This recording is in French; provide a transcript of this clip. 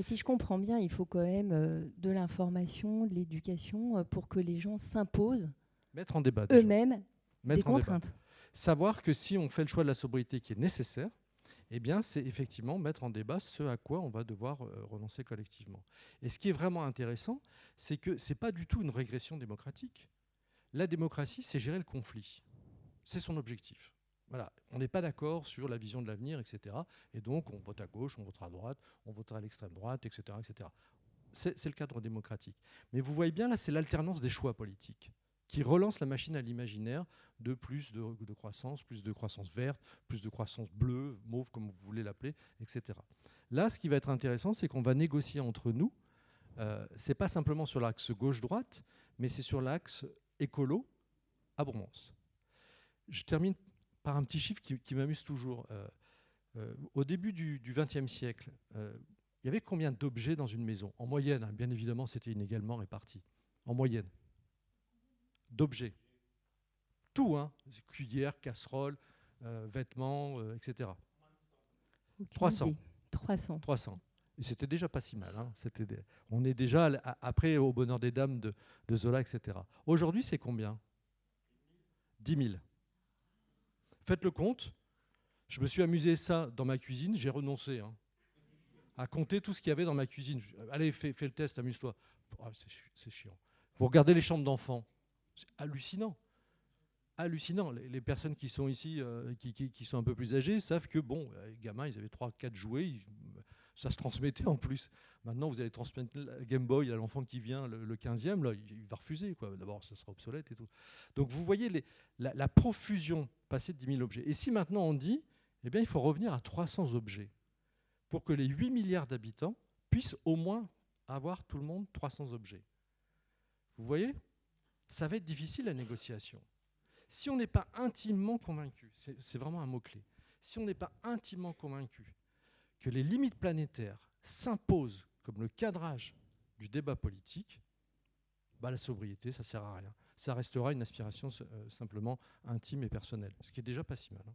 Mais si je comprends bien, il faut quand même de l'information, de l'éducation pour que les gens s'imposent Mettre en débat déjà. eux-mêmes des Mettre en débat. contraintes. Savoir que si on fait le choix de la sobriété qui est nécessaire, eh bien, c'est effectivement mettre en débat ce à quoi on va devoir renoncer collectivement. Et ce qui est vraiment intéressant, c'est que ce n'est pas du tout une régression démocratique. La démocratie, c'est gérer le conflit. C'est son objectif. Voilà. On n'est pas d'accord sur la vision de l'avenir, etc. Et donc, on vote à gauche, on votera à droite, on votera à l'extrême droite, etc. etc. C'est le cadre démocratique. Mais vous voyez bien, là, c'est l'alternance des choix politiques qui relance la machine à l'imaginaire de plus de croissance verte, plus de croissance bleue, mauve, comme vous voulez l'appeler, etc. Là, ce qui va être intéressant, c'est qu'on va négocier entre nous. Ce n'est pas simplement sur l'axe gauche-droite, mais c'est sur l'axe écolo-abondance. Je termine par un petit chiffre qui m'amuse toujours. Au début du XXe siècle, il y avait combien d'objets dans une maison? En moyenne, hein, bien évidemment, c'était inégalement réparti. En moyenne. D'objets. Tout, hein. Cuillère, casserole, vêtements, etc. Aucune 300. idée. 300. 300. Et c'était déjà pas si mal. Hein. On est déjà après au bonheur des dames de Zola, etc. Aujourd'hui, c'est combien? 10 000. Faites le compte. Je me suis amusé ça dans ma cuisine. J'ai renoncé à compter tout ce qu'il y avait dans ma cuisine. Allez, fais le test, amuse-toi. Oh, c'est chiant. Vous regardez les chambres d'enfants. C'est hallucinant. Hallucinant. Les personnes qui sont ici, qui sont un peu plus âgées, savent que, bon, les gamins, ils avaient 3-4 jouets, ça se transmettait en plus. Maintenant, vous allez transmettre la Game Boy à l'enfant qui vient, le 15e, là, il va refuser. D'abord, ça sera obsolète et tout. Donc, vous voyez la profusion passer de 10 000 objets. Et si maintenant on dit, eh bien, il faut revenir à 300 objets pour que les 8 milliards d'habitants puissent au moins avoir tout le monde 300 objets. Vous voyez? Ça va être difficile la négociation. Si on n'est pas intimement convaincu, c'est vraiment un mot-clé, si on n'est pas intimement convaincu que les limites planétaires s'imposent comme le cadrage du débat politique, bah la sobriété, ça ne sert à rien. Ça restera une aspiration simplement intime et personnelle, ce qui est déjà pas si mal.